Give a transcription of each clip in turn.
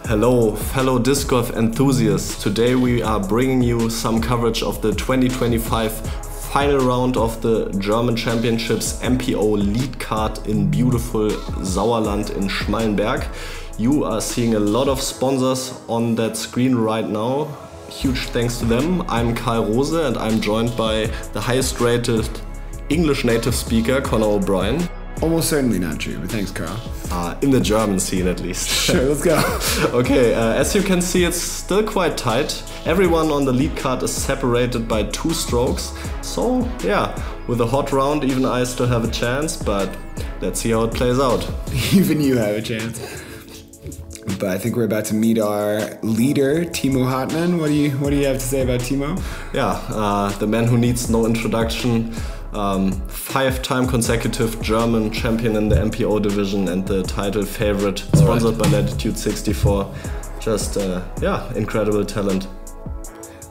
Hello, fellow disc golf enthusiasts. Today we are bringing you some coverage of the 2025 final round of the German Championships MPO lead card in beautiful Sauerland in Schmallenberg. You are seeing a lot of sponsors on that screen right now. Huge thanks to them. I'm Karl Rose and I'm joined by the highest rated English native speaker, Conor O'Brien. Almost certainly not true, but thanks, Carl. In the German scene at least. Sure, let's go. Okay, as you can see, it's still quite tight. Everyone on the lead card is separated by 2 strokes. So yeah, with a hot round, even I still have a chance, but let's see how it plays out. Even you have a chance. But I think we're about to meet our leader, Timo Hartmann. What do you have to say about Timo? Yeah, the man who needs no introduction. 5-time consecutive German champion in the MPO division and the title favorite, sponsored by Latitude 64. Just, yeah, incredible talent.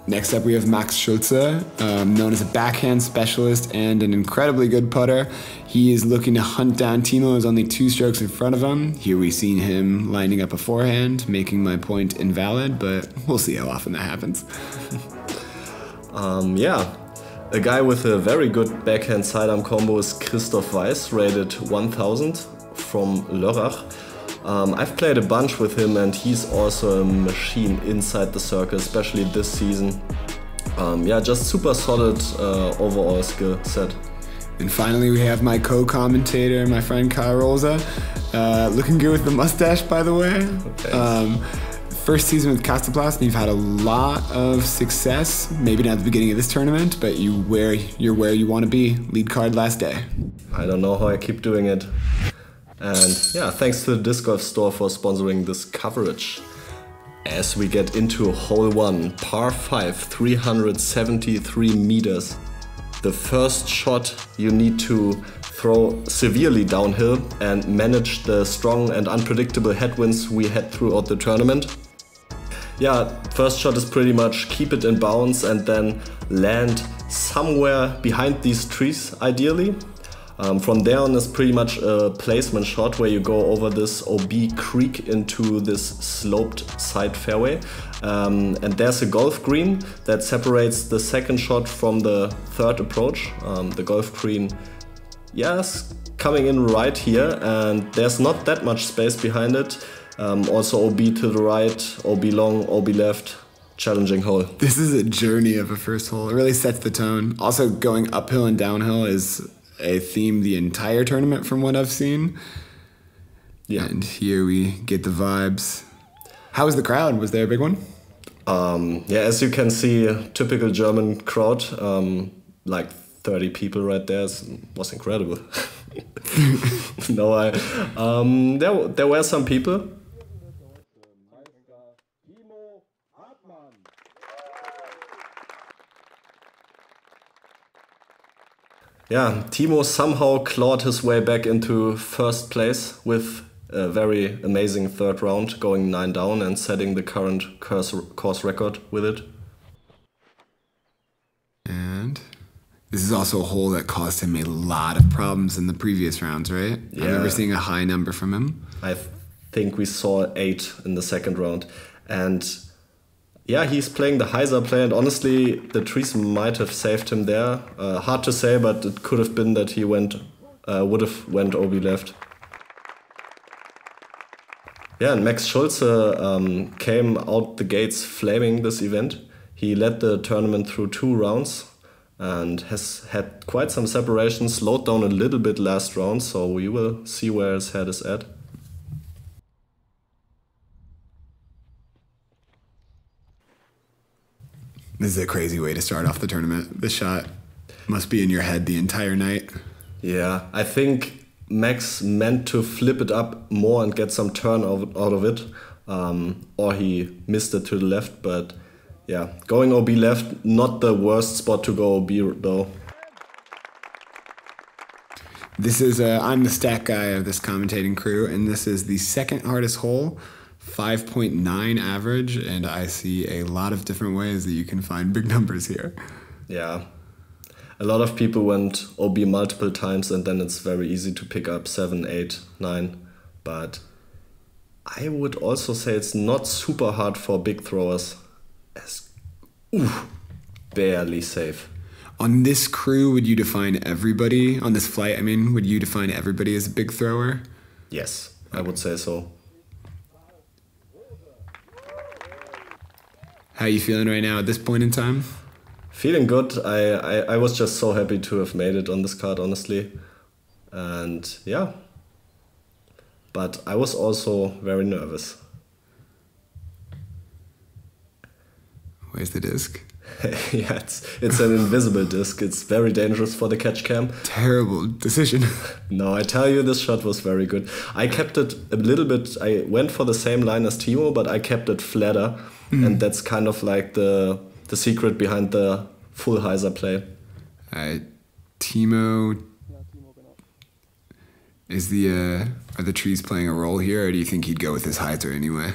Next up we have Max Schulze, known as a backhand specialist and an incredibly good putter. He is looking to hunt down Timo, who's only 2 strokes in front of him. Here we've seen him lining up a forehand, making my point invalid, but we'll see how often that happens. Yeah. A guy with a very good backhand sidearm combo is Weiß, rated 1000 from Lörrach. I've played a bunch with him and he's also a machine inside the circle, especially this season. Yeah, just super solid overall skill set. And finally we have my co-commentator, my friend Karl Rose. Looking good with the mustache, by the way. First season with Kastaplast, and you've had a lot of success. Maybe not at the beginning of this tournament, but you're where you want to be. Lead card last day. I don't know how I keep doing it. And yeah, thanks to the Disc Golf store for sponsoring this coverage. As we get into hole 1, par 5, 373 meters. The first shot you need to throw severely downhill and manage the strong and unpredictable headwinds we had throughout the tournament. Yeah, first shot is pretty much keep it in bounds and then land somewhere behind these trees, ideally. From there on is pretty much a placement shot where you go over this OB creek into this sloped side fairway. And there's a golf green that separates the second shot from the third approach. The golf green, yes, coming in right here, and there's not that much space behind it. Also OB to the right, OB long, OB left, challenging hole. This is a journey of a first hole. It really sets the tone. Also going uphill and downhill is a theme the entire tournament from what I've seen. Yeah. And here we get the vibes. How was the crowd? Was there a big one? Yeah, as you can see, a typical German crowd, like 30 people right there. It was incredible. No, there were some people. Yeah, Timo somehow clawed his way back into first place with a very amazing third round, going 9 down and setting the current course record with it. And this is also a hole that caused him a lot of problems in the previous rounds, right? Yeah. I remember seeing a high number from him. I think we saw 8 in the second round. And yeah, he's playing the hyzer play, and honestly, the trees might have saved him there. Hard to say, but it could have been that he would have went OB left. Yeah, and Max Schulze came out the gates flaming this event. He led the tournament through 2 rounds and has had quite some separation, slowed down a little bit last round, so we will see where his head is at. This is a crazy way to start off the tournament. This shot must be in your head the entire night. Yeah, I think Max meant to flip it up more and get some turn out of it. Or he missed it to the left, but yeah, going OB left, not the worst spot to go OB though. This is, I'm the stat guy of this commentating crew, and this is the second hardest hole. 5.9 average, and I see a lot of different ways that you can find big numbers here. Yeah, a lot of people went OB multiple times and then it's very easy to pick up 7, 8, 9, but I would also say it's not super hard for big throwers. Barely safe. On this crew, would you define everybody, on this flight, I mean, would you define everybody as a big thrower? Yes, I would say so. How are you feeling right now at this point in time? Feeling good. I was just so happy to have made it on this card, honestly. And yeah. But I was also very nervous. Where's the disc? Yeah, it's an invisible disc. It's very dangerous for the catch cam. Terrible decision. No, I tell you, this shot was very good. I kept it a little bit, I went for the same line as Timo, but I kept it flatter. And that's kind of like the secret behind the full hyzer play. Timo, are the trees playing a role here, or do you think he'd go with his hyzer anyway?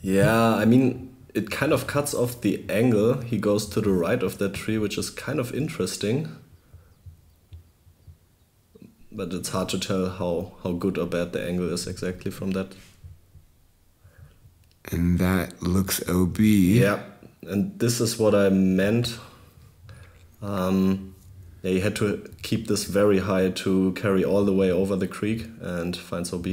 Yeah, I mean, it kind of cuts off the angle. He goes to the right of that tree, which is kind of interesting. But it's hard to tell how good or bad the angle is exactly from that. And that looks OB. Yeah, and this is what I meant. Yeah, you had to keep this very high to carry all the way over the creek and finds OB.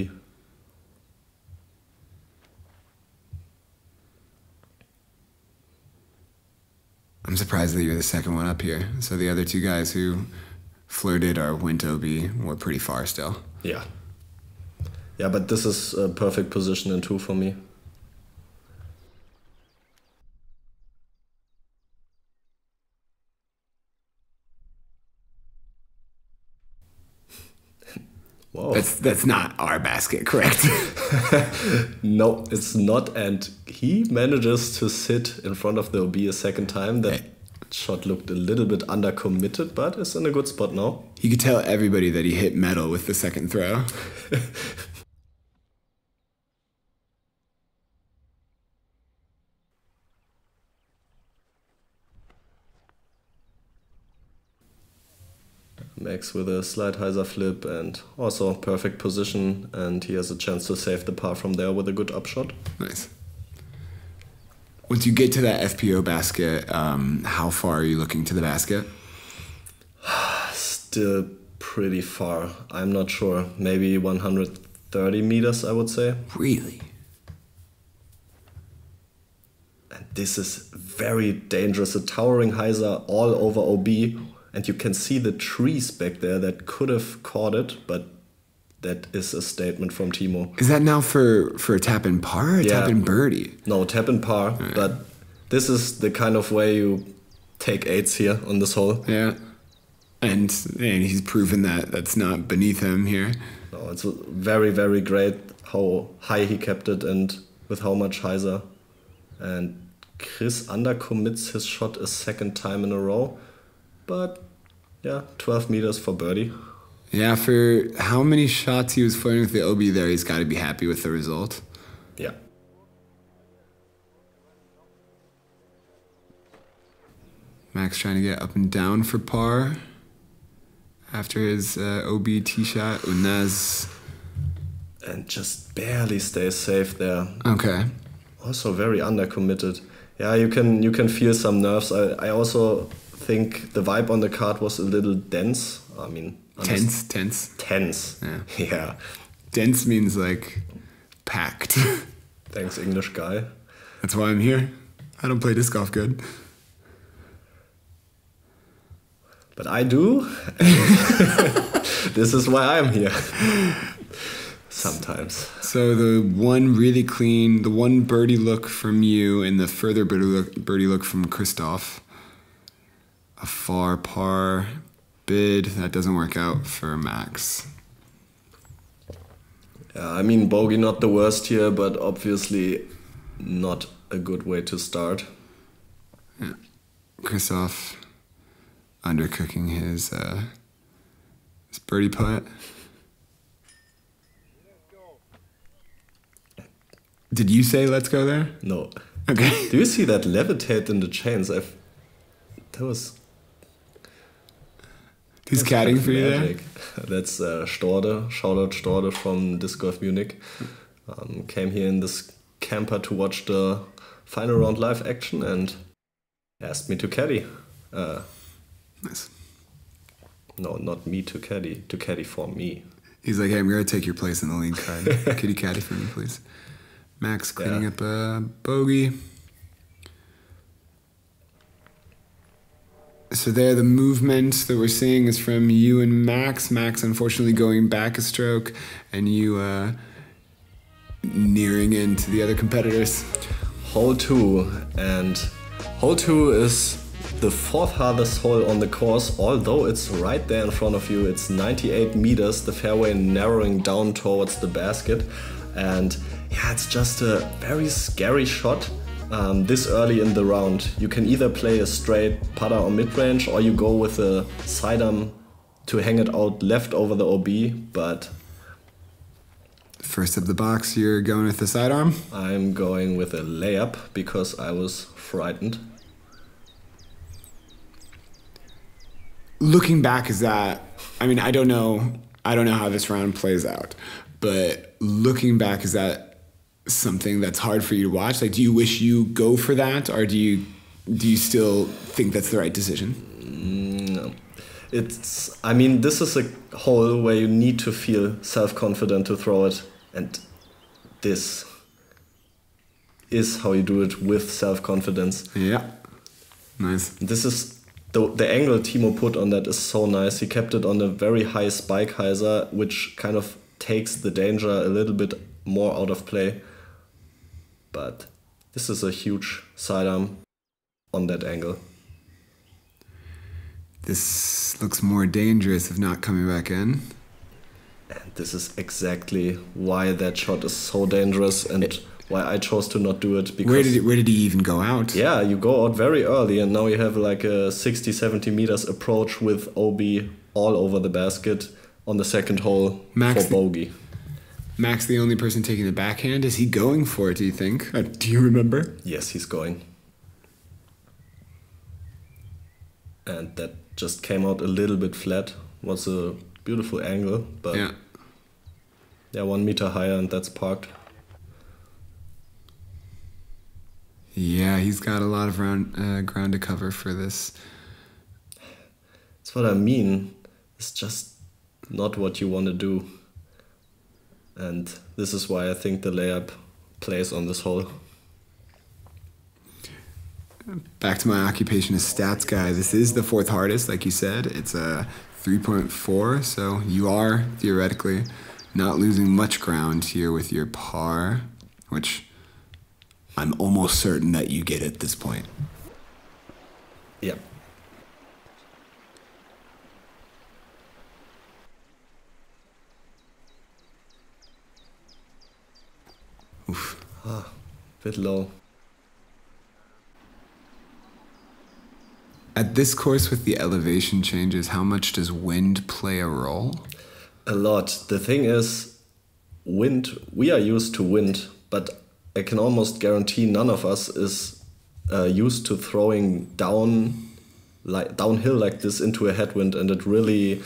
I'm surprised that you're the second one up here. So the other two guys who flirted or went OB were pretty far still. Yeah. Yeah, but this is a perfect position in 2 for me. Whoa. That's not our basket, correct? No, it's not. And he manages to sit in front of the OB a second time. That shot looked a little bit undercommitted, but is in a good spot now. You could tell everybody that he hit metal with the second throw. Max with a slide hyzer flip and also perfect position, and he has a chance to save the par from there with a good upshot. Nice. Once you get to that FPO basket, how far are you looking to the basket? Still pretty far. I'm not sure. Maybe 130 meters, I would say. Really? And this is very dangerous. A towering hyzer all over OB. And you can see the trees back there that could have caught it, but that is a statement from Timo. Is that now for a tap in par or tap in birdie? No, tap in par, but this is the kind of way you take 8s here on this hole. Yeah, and he's proven that that's not beneath him here. No, it's very, very great how high he kept it and with how much hyzer. And Chris undercommits his shot a second time in a row. But yeah, 12 meters for birdie. Yeah, for how many shots he was flirting with the OB there, he's got to be happy with the result. Yeah. Max trying to get up and down for par after his OB tee shot. Unaz. And just barely stays safe there. Okay. Also very undercommitted. Yeah, you can feel some nerves. I also think the vibe on the card was a little dense. I mean, tense. Tense. Yeah. Dense means like packed. Thanks, English guy. That's why I'm here. I don't play disc golf good. But I do. This is why I'm here. Sometimes. So the one really clean, the one birdie look from you, and the further birdie look from Christoph. A far par bid. That doesn't work out for Max. Yeah, I mean, bogey not the worst here, but obviously not a good way to start. Yeah. Christoph undercooking his birdie putt. Did you say let's go there? No. Okay. Do you see that levitate in the chains? That was... Who's caddying for you there? That's Storde. Shout out Storde from Disc Golf Munich. Came here in this camper to watch the final round live action and asked me to caddy. Nice. No, not me to caddy for me. He's like, hey, I'm going to take your place in the lead card. Could you caddy for me, please? Max cleaning up a bogey. So there, the movement that we're seeing is from you and Max. Max, unfortunately, going back a stroke, and you nearing into the other competitors. Hole 2, and hole 2 is the 4th hardest hole on the course, although it's right there in front of you. It's 98 meters, the fairway narrowing down towards the basket, and yeah, it's just a very scary shot. This early in the round, you can either play a straight putter or mid-range, or you go with a sidearm to hang it out left over the OB, but... First of the box, you're going with the sidearm? I'm going with a layup, because I was frightened. Looking back, is that... I mean, I don't know how this round plays out, but looking back, is that something that's hard for you to watch? Like, do you wish you go for that, or do you still think that's the right decision? No. I mean, this is a hole where you need to feel self-confident to throw it, and this is how you do it with self-confidence. Yeah. Nice. This is the angle Timo put on that is so nice. He kept it on a very high spike hyzer, which kind of takes the danger a little bit more out of play. But this is a huge sidearm on that angle. This looks more dangerous if not coming back in. And this is exactly why that shot is so dangerous and why I chose to not do it. Because where did he even go out? Yeah, you go out very early, and now you have like a 60-70 meters approach with OB all over the basket on the second hole for bogey. Max, the only person taking the backhand, is he going for it, do you think? Do you remember? Yes, he's going. And that just came out a little bit flat. Was a beautiful angle, but yeah, 1 meter higher, and that's parked. Yeah, he's got a lot of ground to cover for this. That's what I mean. It's just not what you want to do. And this is why I think the layup plays on this hole. Back to my occupation as stats guy. This is the 4th hardest, like you said. It's a 3.4, so you are theoretically not losing much ground here with your par, which I'm almost certain that you get at this point. Yeah. Oof. Bit low. At this course with the elevation changes, how much does wind play a role? A lot. The thing is, wind, we are used to wind, but I can almost guarantee none of us is used to throwing downhill like this into a headwind, and it really,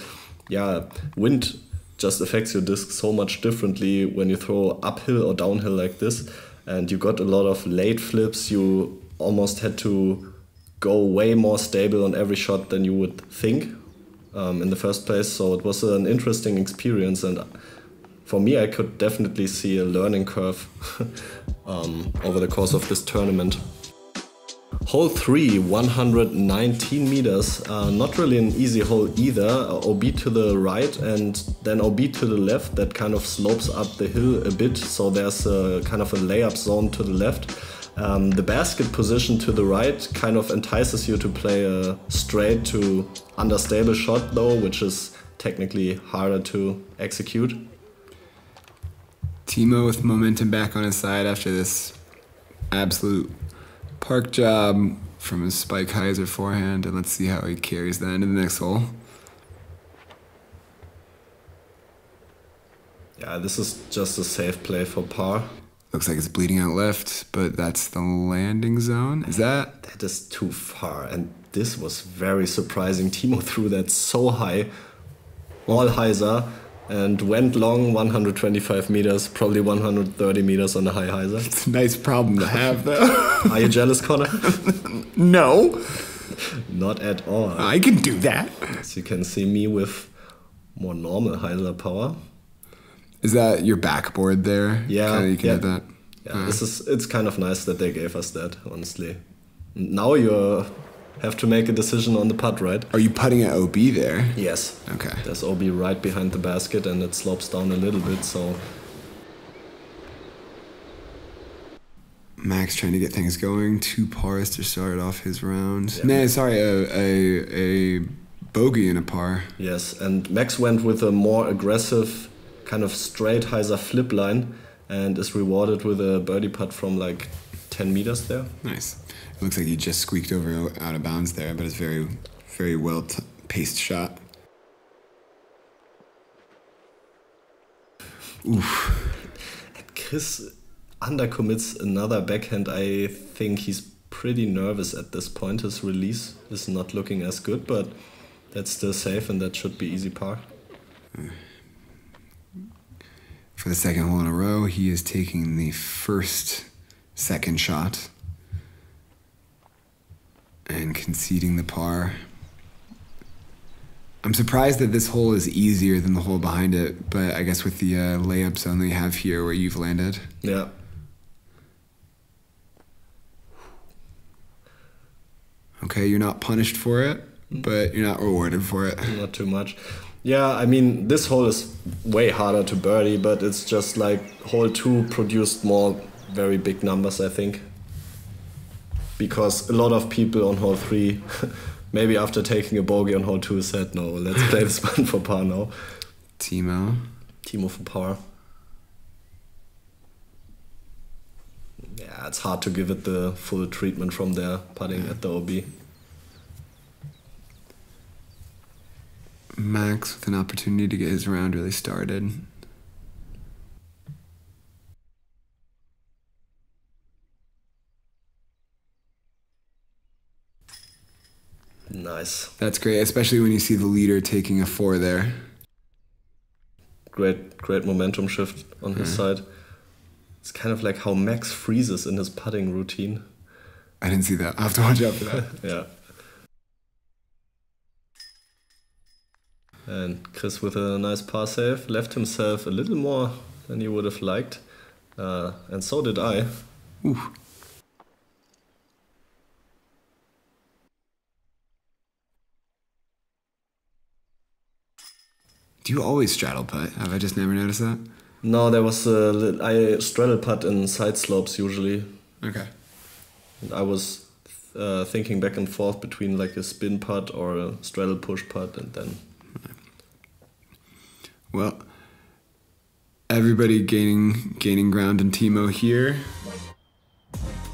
wind just affects your disc so much differently when you throw uphill or downhill like this, and you got a lot of late flips. You almost had to go way more stable on every shot than you would think in the first place, so it was an interesting experience, and for me I could definitely see a learning curve over the course of this tournament. Hole 3, 119 meters, not really an easy hole either. OB to the right and then OB to the left, that kind of slopes up the hill a bit, so there's a kind of a layup zone to the left. The basket position to the right kind of entices you to play a straight to understable shot though, which is technically harder to execute. Timo with momentum back on his side after this absolute park job from his spike hyzer forehand, and let's see how he carries that into the next hole. Yeah, this is just a safe play for par. Looks like it's bleeding out left, but that's the landing zone. Is that? That is too far, and this was very surprising. Timo threw that so high, all hyzer, and went long 125 meters, probably 130 meters on the high hyzer. It's a nice problem to have, though. Are you jealous, Connor? No. Not at all. I can do that. As you can see me with more normal hyzer power. Is that your backboard there? Yeah. You can do that. Yeah, it's kind of nice that they gave us that, honestly. Now you have to make a decision on the putt, right? Are you putting at OB there? Yes. Okay. There's OB right behind the basket and it slopes down a little bit, so... Max trying to get things going. 2 pars to start off his round. Yeah. Nah, sorry, a bogey and a par. Yes, and Max went with a more aggressive, kind of straight hyzer flip line and is rewarded with a birdie putt from like 10 meters there. Nice. It looks like he just squeaked over out of bounds there, but it's very, very well paced shot. Oof. And Chris undercommits another backhand. I think he's pretty nervous at this point. His release is not looking as good, but that's still safe and that should be easy par. For the second hole in a row, he is taking the second shot and conceding the par. I'm surprised that this hole is easier than the hole behind it, but I guess with the layup zone they have here where you've landed. Yeah. Okay, you're not punished for it, but you're not rewarded for it. Not too much. Yeah, I mean, this hole is way harder to birdie, but it's just like hole 2 produced more very big numbers, I think. Because a lot of people on hole 3, maybe after taking a bogey on hole 2, said, no, let's play this one for par now. Timo for par. Yeah, it's hard to give it the full treatment from there, putting at the OB. Max with an opportunity to get his round really started. Nice. That's great, especially when you see the leader taking a 4 there. Great momentum shift on his side. It's kind of like how Max freezes in his putting routine. I didn't see that. I'll have to watch out for that. Yeah. And Chris with a nice par save left himself a little more than he would have liked. And so did I. Ooh. Do you always straddle putt? Have I just never noticed that? No, there was I straddle putt in side slopes usually. Okay. And I was thinking back and forth between like a spin putt or a straddle push putt, and then. Well, everybody gaining ground in Timo here.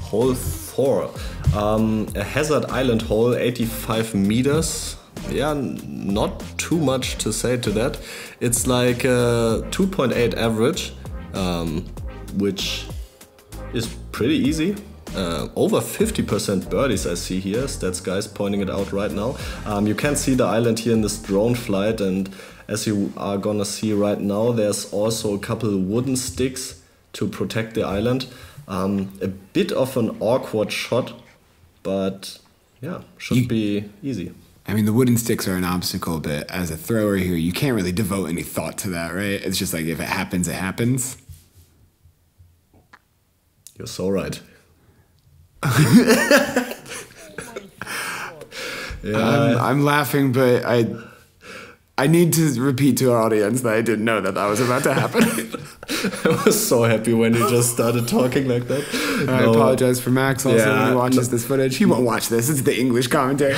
Hole 4, a hazard island hole, 85 meters. Yeah, not too much to say to that. It's like a 2.8 average, which is pretty easy. Over 50% birdies I see here. Stats guys pointing it out right now. You can see the island here in this drone flight, and as you are gonna see right now, there's also a couple wooden sticks to protect the island. A bit of an awkward shot, but yeah, should be easy. I mean, the wooden sticks are an obstacle, but as a thrower here, you can't really devote any thought to that, right? It's just like, if it happens, it happens. You're so right. Yeah, I'm laughing, but I need to repeat to our audience that I didn't know that was about to happen. I was so happy when you just started talking like that. I apologize for Max also when he watches this footage. He won't watch this. It's the English commentary.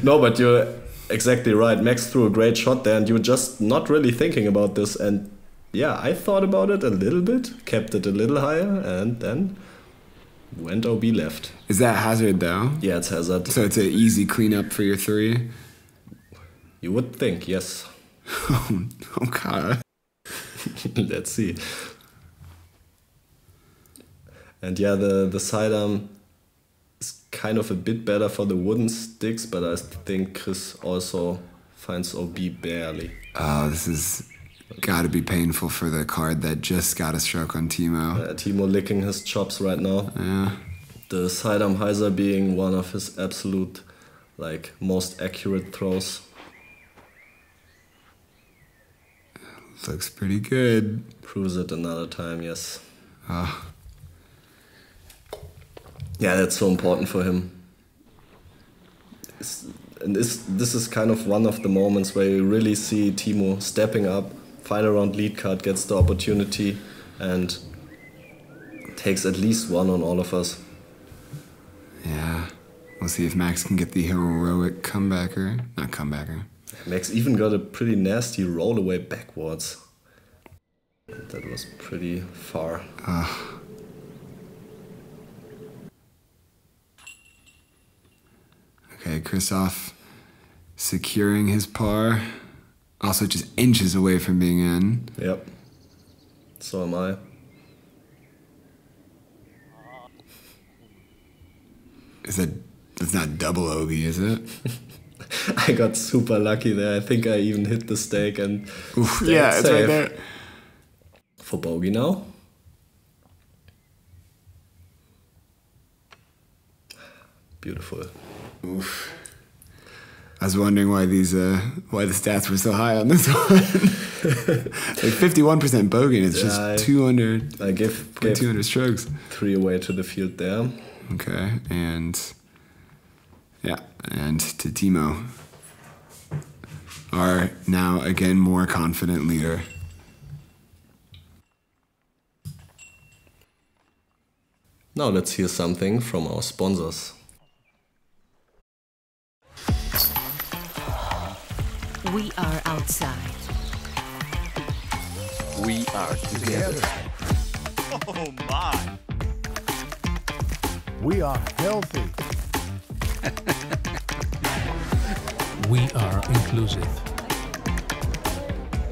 No, but you're exactly right. Max threw a great shot there and you were just not really thinking about this. And yeah, I thought about it a little bit, kept it a little higher, and then went OB left. Is that hazard though? Yeah, it's hazard. So it's an easy cleanup for your 3? You would think, yes. Oh God. Let's see. And yeah, the sidearm is kind of a bit better for the wooden sticks, but I think Chris also finds OB barely. Oh, this is Gotta be painful for the card that just got a stroke on Timo. Timo licking his chops right now. Yeah. The sidearm hyzer being one of his absolute, like, most accurate throws. Looks pretty good. Proves it another time, yes. Oh. Yeah, that's so important for him. And this is kind of one of the moments where you really see Timo stepping up, final round lead card, gets the opportunity, and takes at least one on all of us. Yeah. We'll see if Max can get the heroic comebacker. Not comebacker. Max even got a pretty nasty roll away backwards. That was pretty far. Okay, Kristoff securing his par. Also just inches away from being in. Yep. So am I. That's not double OB, is it? I got super lucky there. I think I even hit the stake and yeah, it's right there. For bogey now. Beautiful. Oof. I was wondering why the stats were so high on this one. Like 51% bogey, and it's just 200. I gave 200 strokes. 3 away to the field there. Okay, and to Timo, our now again more confident leader. Now let's hear something from our sponsors. We are outside. We are together. Oh my! We are healthy. We are inclusive.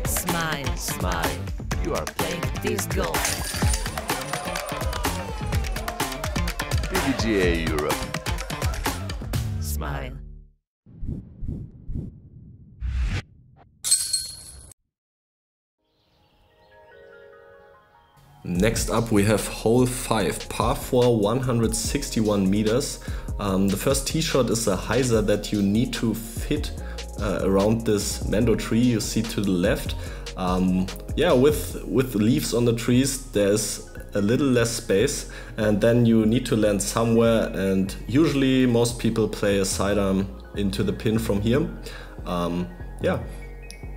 Smile. Smile. You are playing Disc golf. PDGA Europe. Smile. Next up we have hole 5, par 4, 161 meters. The first tee shot is a hyzer that you need to fit around this mando tree you see to the left. Yeah, with leaves on the trees there's a little less space, and then you need to land somewhere, and usually most people play a sidearm into the pin from here. Yeah,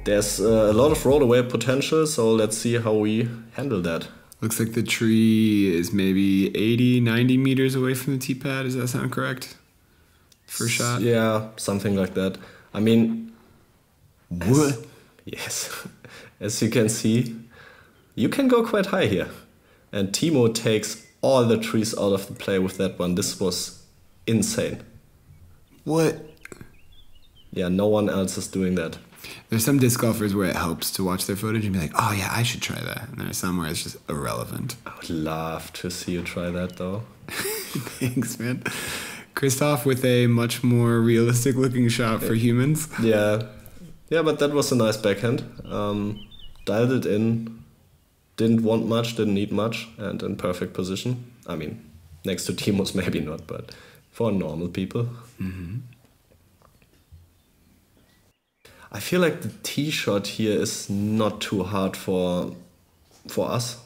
there's a lot of rollaway potential, so let's see how we handle that. Looks like the tree is maybe 80, 90 meters away from the tee pad. Does that sound correct? First shot? Yeah, something like that. I mean... What? Yes. As you can see, you can go quite high here. And Timo takes all the trees out of the play with that one. This was insane. What? Yeah, no one else is doing that. There's some disc golfers where it helps to watch their footage and be like, oh yeah, I should try that. And there's some where it's just irrelevant. I would love to see you try that though. Thanks, man. Kristoff with a much more realistic looking shot for humans. Yeah. Yeah, but that was a nice backhand. Dialed it in. Didn't want much, didn't need much, and in perfect position. I mean, next to Timo's maybe not, but for normal people. Mm-hmm. I feel like the tee shot here is not too hard for us.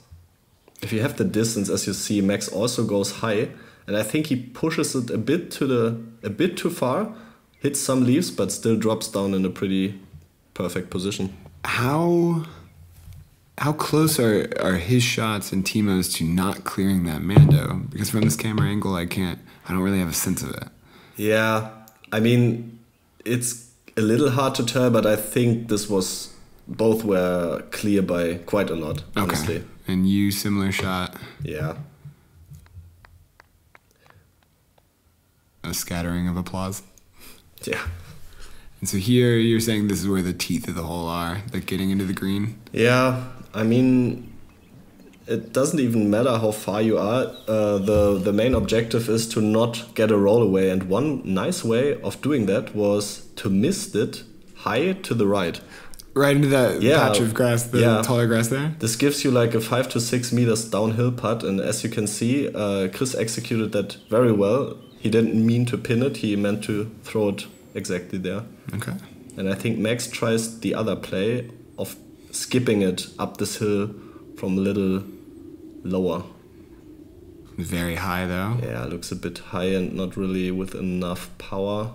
If you have the distance, as you see, Max also goes high, and I think he pushes it a bit too far, hits some leaves, but still drops down in a pretty perfect position. How close are his shots and Timo's to not clearing that mando? Because from this camera angle, I don't really have a sense of it. Yeah, I mean, it's a little hard to tell, but I think both were clear by quite a lot, honestly. Okay. And you, similar shot? Yeah. A scattering of applause? Yeah. And so here you're saying this is where the teeth of the hole are, like getting into the green? Yeah, I mean, it doesn't even matter how far you are. The main objective is to not get a roll away, and one nice way of doing that was to miss it high to the right. right into that patch of grass, the taller grass there. This gives you like a 5 to 6 meters downhill putt, and as you can see, Chris executed that very well. He didn't mean to pin it, he meant to throw it exactly there. Okay. And I think Max tries the other play of skipping it up this hill from a little lower. Very high though. Yeah, looks a bit high and not really with enough power.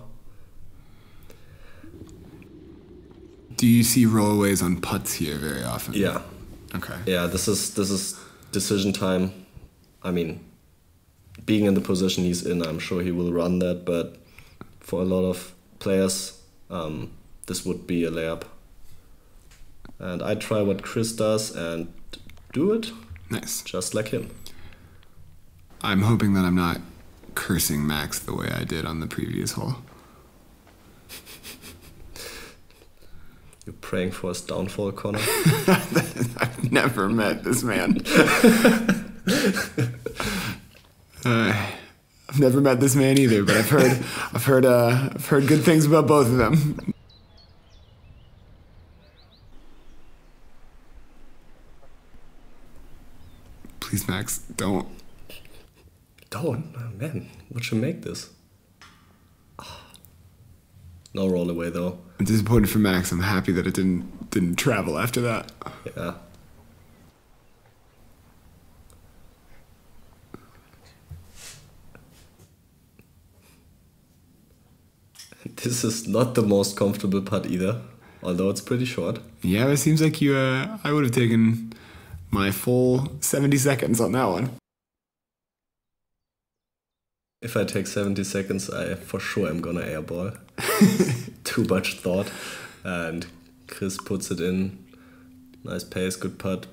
Do you see rollaways on putts here very often? Yeah. Okay. Yeah, this is decision time. I mean, being in the position he's in, I'm sure he will run that, but for a lot of players, this would be a layup. And I try what Chris does and do it. Nice. Just like him. I'm hoping that I'm not cursing Max the way I did on the previous hole. You're praying for his downfall, Connor? I've never met this man. I've never met this man either, but I've heard good things about both of them. Please, Max, don't. Don't? Oh, man, what should make this? No roll away though. I'm disappointed for Max. I'm happy that it didn't travel after that. Yeah. This is not the most comfortable putt either, although it's pretty short. Yeah, it seems like you. I would have taken my full 70 seconds on that one. If I take 70 seconds, I for sure am gonna airball. Too much thought. And Chris puts it in. Nice pace, good putt.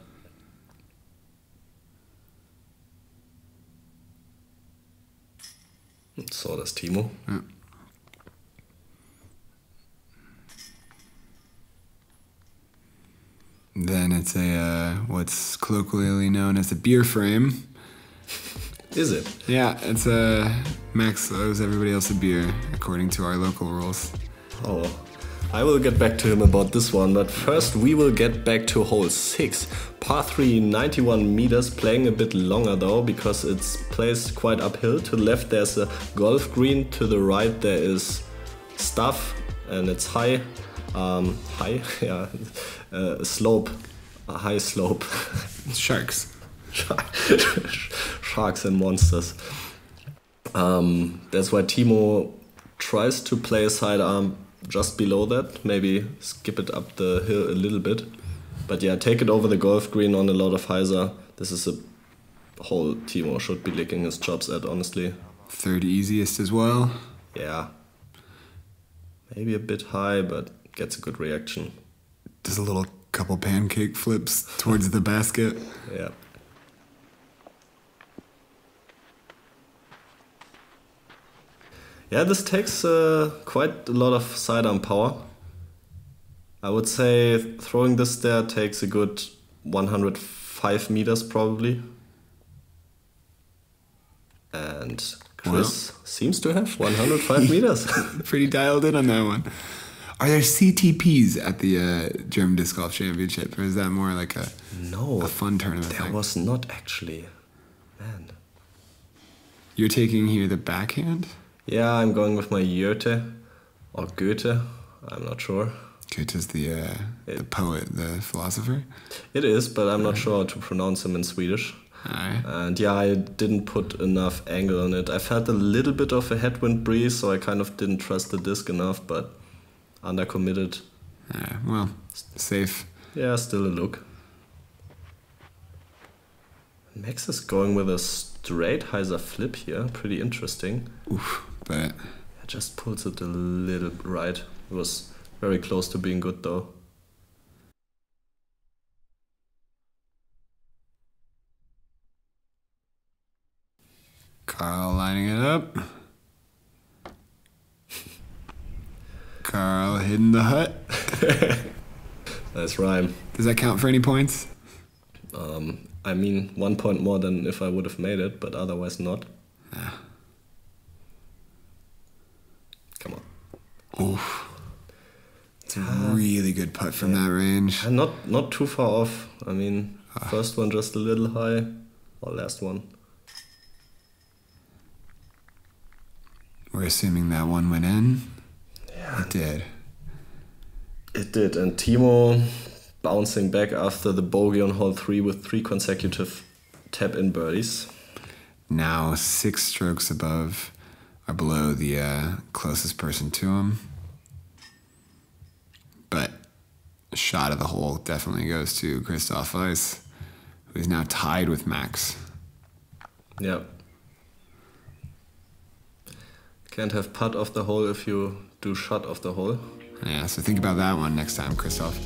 So does Timo. Yeah. Then it's a what's colloquially known as a beer frame. Is it? Yeah, it's Max owes everybody else a beer, according to our local rules. Oh, I will get back to him about this one, but first we will get back to hole 6. Par 3, 91 meters, playing a bit longer though, because it's placed quite uphill. To the left there's a golf green, to the right there is stuff, and it's high. Yeah, slope, a high slope. Sharks. Sharks and monsters. That's why Timo tries to play a sidearm just below that, maybe skip it up the hill a little bit. But yeah, take it over the golf green on a lot of hyzer. This is a hole Timo should be licking his chops at, honestly. Third easiest as well. Yeah. Maybe a bit high, but gets a good reaction. Does a little couple pancake flips towards the basket. Yeah. Yeah, this takes quite a lot of sidearm power. I would say throwing this there takes a good 105 meters probably. And Chris seems to have 105 meters. Pretty dialed in on that one. Are there CTPs at the German Disc Golf Championship, or is that more like a fun tournament there thing? Was not actually. Man. You're taking here the backhand? Yeah, I'm going with my Goethe, or Goethe, I'm not sure. Goethe's the poet, the philosopher? It is, but I'm not sure how to pronounce him in Swedish. Aye. And yeah, I didn't put enough angle on it. I felt a little bit of a headwind breeze, so I kind of didn't trust the disc enough, but undercommitted. Well, safe. Yeah, still a look. Max is going with a straight hyzer flip here, pretty interesting. Oof, but... Just pulls it a little right. It was very close to being good though. Carl lining it up. Carl hitting the hut. Nice rhyme. Does that count for any points? I mean, 1 point more than if I would have made it, but otherwise not. Yeah. Come on. Oof. It's a really good putt from that range. And not too far off. I mean, first one just a little high, or last one. We're assuming that one went in. Yeah. It did. It did, and Timo bouncing back after the bogey on hole 3 with 3 consecutive tap-in birdies. Now 6 strokes above or below the closest person to him. But a shot of the hole definitely goes to Christoph Weiß, who is now tied with Max. Yeah. Can't have putt off the hole if you do shot off the hole. Yeah, so think about that one next time, Christoph.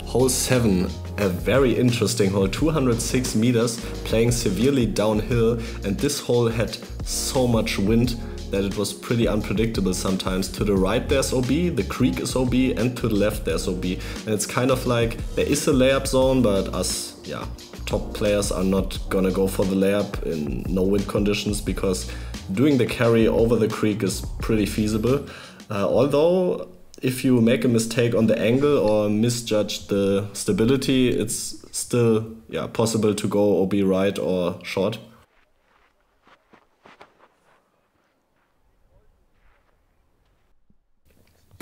Hole 7, a very interesting hole, 206 meters, playing severely downhill, and this hole had so much wind that it was pretty unpredictable sometimes. To the right there's OB, the creek is OB, and to the left there's OB. And it's kind of like, there is a layup zone, but us, top players are not gonna go for the layup in no wind conditions, because doing the carry over the creek is pretty feasible. Although, if you make a mistake on the angle or misjudge the stability, it's still possible to go OB right or short.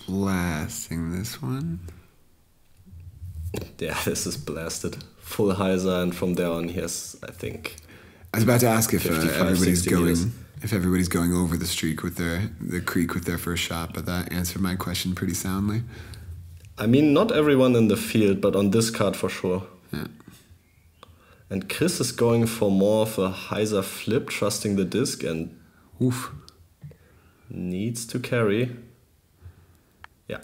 Blasting this one. Yeah, this is blasted. Full hyzer, and from there on he has, I think... I was about to ask if 55, everybody's 60 going... meters. If everybody's going over the streak with the creek with their first shot, but that answered my question pretty soundly. I mean, not everyone in the field, but on this card for sure. Yeah. And Chris is going for more of a hyzer flip, trusting the disc, and Oof. needs to carry. Yeah.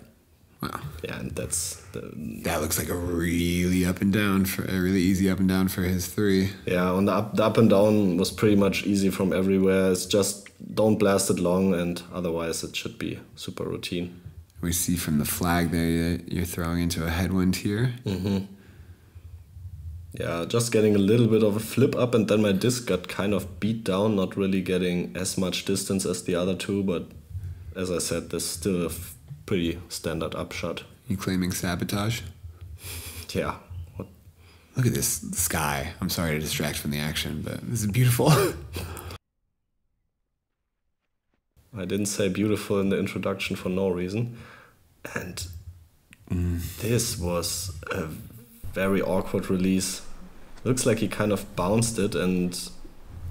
Wow. Yeah, and That looks like a really easy up and down for his 3. Yeah, on the up and down was pretty much easy from everywhere. It's just don't blast it long, and otherwise it should be super routine. We see from the flag there that you're throwing into a headwind here. Mm-hmm. Yeah, just getting a little bit of a flip up, and then my disc got kind of beat down, not really getting as much distance as the other two, but as I said, there's still a pretty standard upshot. You claiming sabotage? Yeah. Look at this sky. I'm sorry to distract from the action, but this is beautiful. I didn't say beautiful in the introduction for no reason. And this was a very awkward release. Looks like he kind of bounced it and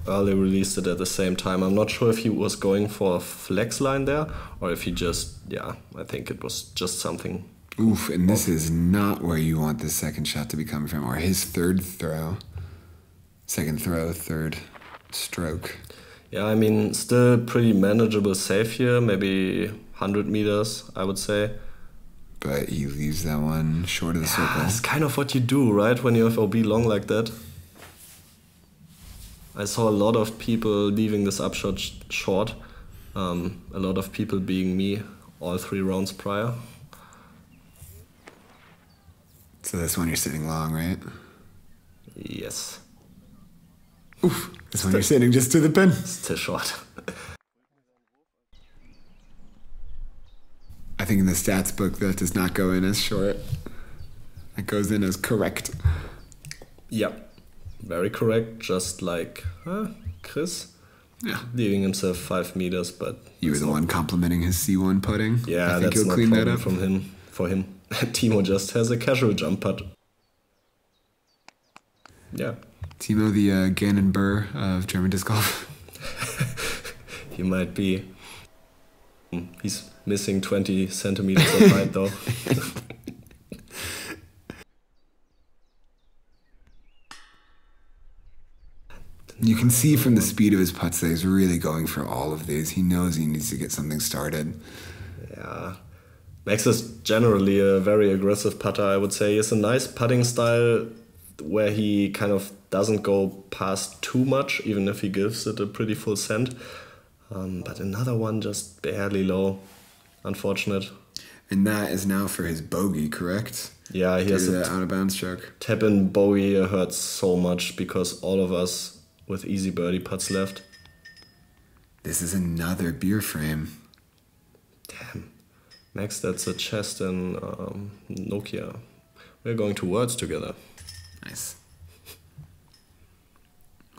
early released it at the same time. I'm not sure if he was going for a flex line there, or if he just, I think it was just something. Oof, and this is not where you want the second shot to be coming from, or his third throw. Second throw, third stroke. Yeah, I mean, still pretty manageable save here, maybe 100 meters, I would say. But he leaves that one short of the circle. It's kind of what you do, right, when you have OB long like that. I saw a lot of people leaving this upshot short. A lot of people being me all 3 rounds prior. So this one you're sitting long, right? Yes. Oof, this one you're sitting just to the pin. Still short. I think in the stats book that does not go in as short. It goes in as correct. Yep. Very correct, just like Chris. Yeah. Leaving himself 5 meters, but... You were the one complimenting his C1 putting. Yeah, I think that's he'll no clean that problem up. for him. Timo just has a casual jump putt. Yeah. Timo, the Gannon Burr of German disc golf. He might be. He's missing 20 centimeters of height though. You can see from the speed of his putts that he's really going for all of these. He knows he needs to get something started. Yeah. Max is generally a very aggressive putter, I would say. He has a nice putting style where he kind of doesn't go past too much, even if he gives it a pretty full send. But another one just barely low. Unfortunate. And that is now for his bogey, correct? Yeah, he has that a out of bounds stroke. tap-in bogey. Hurts so much because all of us with easy birdie putts left. This is another beer frame. Damn. Max, that's a chest in Nokia. We're going to Worlds together. Nice.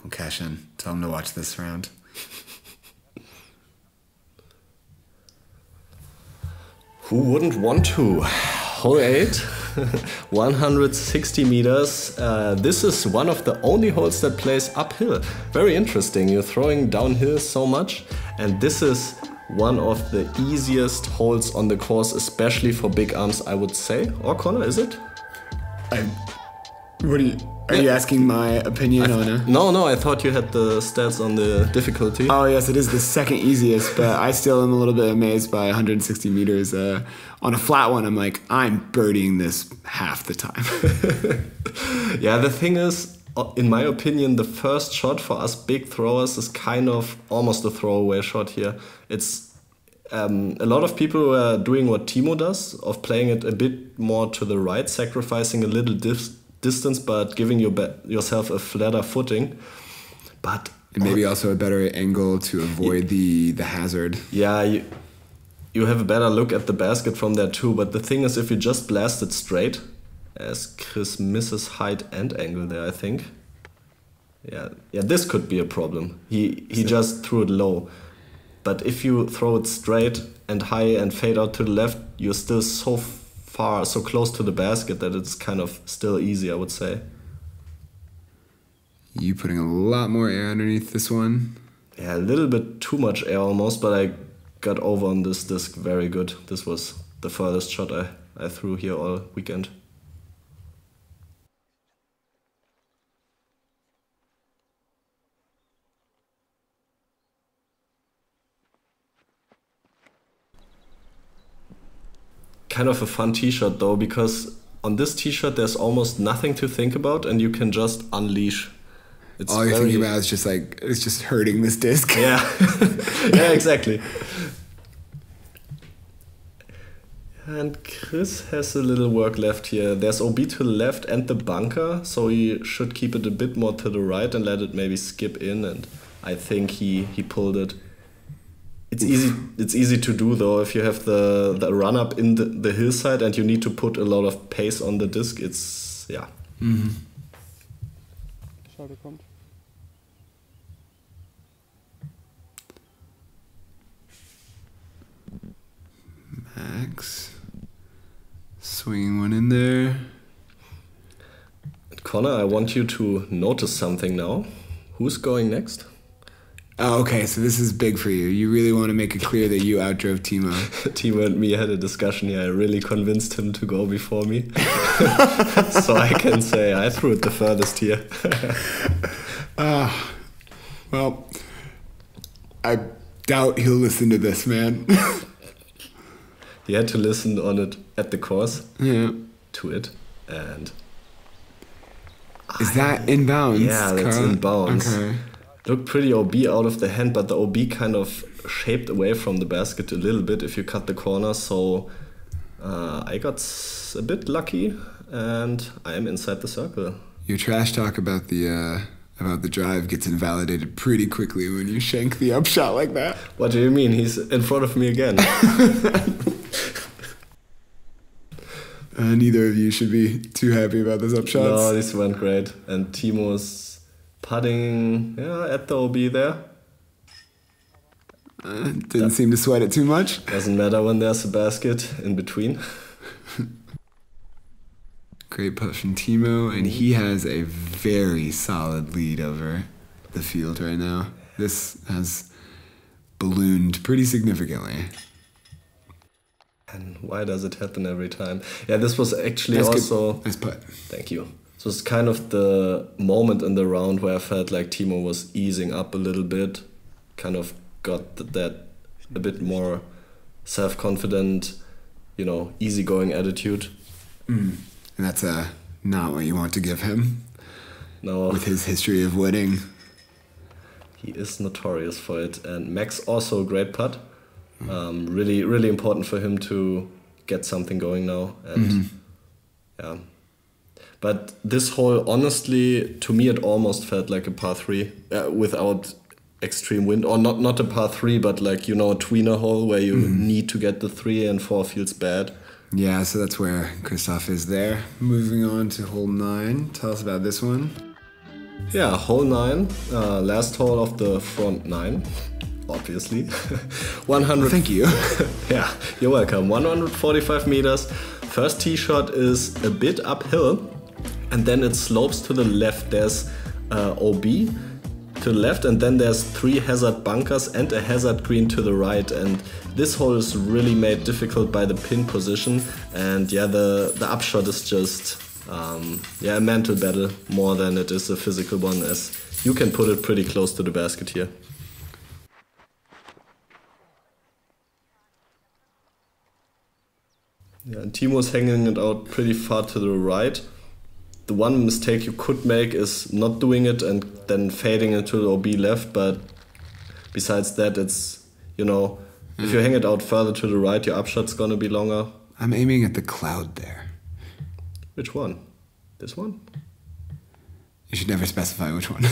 We'll cash in. Tell him to watch this round. Who wouldn't want to? Hole 8, 160 meters. This is one of the only holes that plays uphill. Very interesting. You're throwing downhill so much, and this is one of the easiest holes on the course, especially for big arms, I would say. Or Connor, is it? Are you asking my opinion on it? No, I thought you had the stats on the difficulty. Oh yes, it is the second easiest, but I still am a little bit amazed by 160 meters. On a flat one, I'm like, I'm birdieing this half the time. Yeah, the thing is, in my opinion, the first shot for us big throwers is kind of almost a throwaway shot here. It's a lot of people are doing what Timo does, of playing it a bit more to the right, sacrificing a little distance, but giving yourself a flatter footing. But and maybe also a better angle to avoid the hazard. Yeah, you have a better look at the basket from there too. But the thing is, if you just blast it straight, as Chris misses height and angle there, I think. Yeah, this could be a problem. He just threw it low. But if you throw it straight and high and fade out to the left, you're still so close to the basket that it's kind of still easy, I would say. You putting a lot more air underneath this one? Yeah, a little bit too much air almost, but I got over on this disc very good. This was the furthest shot I threw here all weekend. Kind of a fun t-shirt though, because on this t-shirt there's almost nothing to think about and you can just unleash. It's all you're thinking about is just like, it's just hurting this disc. Yeah, yeah, exactly. And Chris has a little work left here. There's OB to the left and the bunker, so he should keep it a bit more to the right and let it maybe skip in, and I think he pulled it. It's easy to do though if you have the run up in the hillside and you need to put a lot of pace on the disc. It's yeah. Mm-hmm. Schade kommt. Max swinging one in there. Connor, I want you to notice something now. Who's going next? Oh, okay, so this is big for you. You really want to make it clear that you outdrove Timo. Timo and me had a discussion here. I really convinced him to go before me. So I can say I threw it the furthest here. Well, I doubt he'll listen to this, man. He had to listen on it at the course. Yeah. To it. And is that inbounds? Yeah, that's Carl? inbounds. Okay. Looked pretty OB out of the hand, but the OB kind of shaped away from the basket a little bit if you cut the corner. So I got a bit lucky, and I am inside the circle. Your trash talk about the drive gets invalidated pretty quickly when you shank the upshot like that. What do you mean? He's in front of me again. Neither of you should be too happy about those upshots. No, this went great. And Timo's putting at the OB there. Didn't seem to sweat it too much. Doesn't matter when there's a basket in between. Great putt from Timo, and he has a very solid lead over the field right now. This has ballooned pretty significantly. And why does it happen every time? Yeah, this was actually That's also... good. Nice putt. Thank you. So it's kind of the moment in the round where I felt like Timo was easing up a little bit. Kind of got that a bit more self-confident, easygoing attitude. And that's not what you want to give him. No. With his history of winning. He is notorious for it. And Max also a great putt. Really, really important for him to get something going now. And yeah. But this hole, honestly, to me, it almost felt like a par 3 without extreme wind, or not a par 3, but like, you know, a tweener hole where you need to get the 3 and 4 feels bad. Yeah, so that's where Christoph is there. Moving on to hole 9. Tell us about this one. Yeah, hole 9, last hole of the front 9, obviously. 100. Thank you. Yeah, you're welcome. 145 meters. First tee shot is a bit uphill, and then it slopes to the left. There's OB to the left, and then there's 3 hazard bunkers and a hazard green to the right. And this hole is really made difficult by the pin position. And yeah, the upshot is just yeah, a mental battle more than it is a physical one, as you can put it pretty close to the basket here. Yeah, and Timo's hanging it out pretty far to the right. The one mistake you could make is not doing it and then fading into the OB left, but besides that, it's, you know, if you hang it out further to the right, your upshot's gonna be longer. I'm aiming at the cloud there. Which one? This one? You should never specify which one.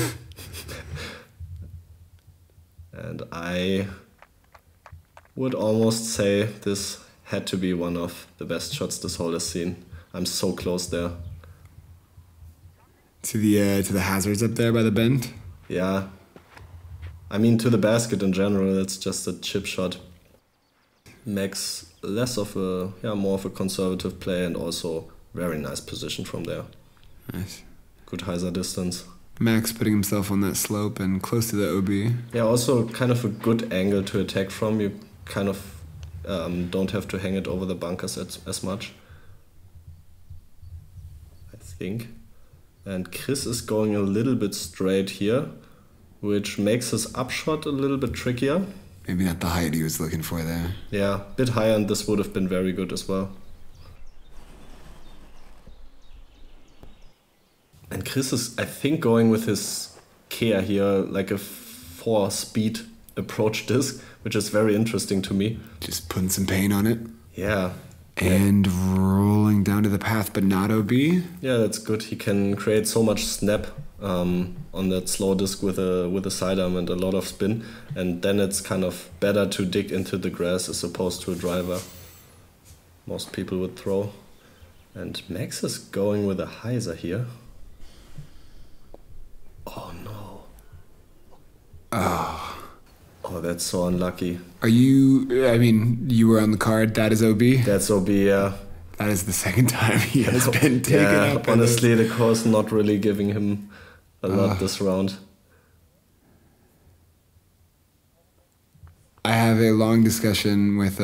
And I would almost say this had to be one of the best shots this hole has seen. I'm so close there. To the hazards up there by the bend? Yeah. I mean, to the basket in general, it's just a chip shot. Max less of a, yeah, more of a conservative play, and also very nice position from there. Nice. Good hyzer distance. Max putting himself on that slope and close to the OB. Yeah, also kind of a good angle to attack from. You kind of don't have to hang it over the bunkers as much, I think. And Chris is going a little bit straight here, which makes his upshot a little bit trickier. Maybe not the height he was looking for there. Yeah, a bit higher, and this would have been very good as well. And Chris is, I think, going with his Kea here, like a 4-speed approach disc, which is very interesting to me. Just putting some paint on it. Yeah. And rolling down to the path, but not OB. Yeah, that's good. He can create so much snap on that slow disc with a sidearm and a lot of spin, and then it's kind of better to dig into the grass as opposed to a driver. Most people would throw. And Max is going with a hyzer here. Oh no. Oh, that's so unlucky. Are you, I mean, you were on the card, that is OB? That's OB, yeah. That is the second time he has been taken up. Honestly, the course not really giving him a lot this round. I have a long discussion with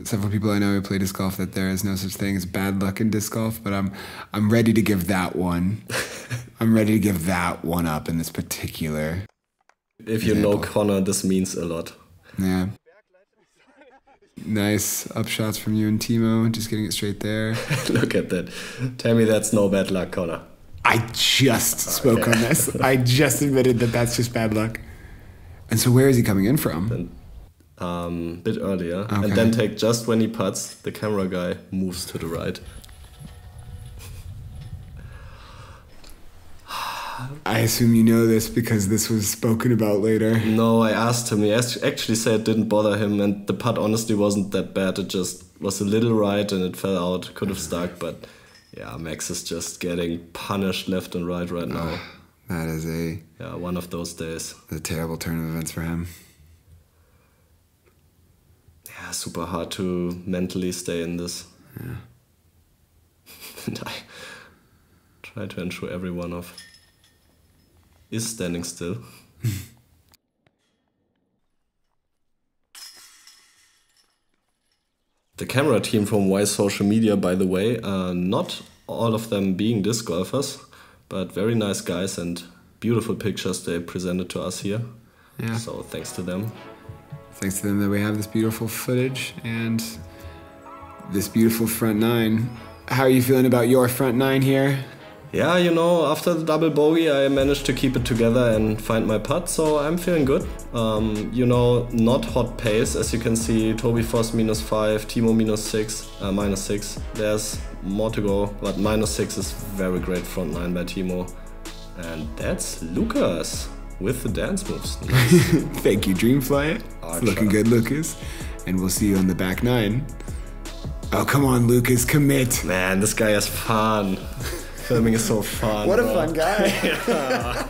several people I know who play disc golf that there is no such thing as bad luck in disc golf, but I'm ready to give that one. I'm ready to give that one up in this particular If you example. know Connor, this means a lot. Yeah. Nice upshots from you and Timo, just getting it straight there. Look at that. Tell me that's no bad luck, Connor. I just spoke on this. I just admitted that that's just bad luck. And so where is he coming in from? Bit earlier. Okay. And then take just when he putts, the camera guy moves to the right. I assume you know this because this was spoken about later. No, I asked him. He actually said it didn't bother him, and the putt honestly wasn't that bad. It just was a little right and it fell out. Could have stuck, but yeah, Max is just getting punished left and right now. That is one of those days. A terrible turn of events for him. Yeah, super hard to mentally stay in this. Yeah. And I try to ensure everyone is standing still. The camera team from Weiß social media, by the way, not all of them being disc golfers, but very nice guys and beautiful pictures they presented to us here. Yeah. So thanks to them. Thanks to them that we have this beautiful footage and this beautiful front nine. How are you feeling about your front nine here? Yeah, you know, after the double bogey, I managed to keep it together and find my putt, so I'm feeling good. You know, not hot pace, as you can see. Toby Foss -5, Timo -6. There's more to go, but -6 is very great front nine by Timo. And that's Lucas. with the dance moves. Nice. Thank you, Dreamflyer. It's Archer. looking good, Lucas. And we'll see you on the back nine. Oh, come on, Lucas, commit. Man, this guy has fun. Filming is so fun. What a bro. fun guy.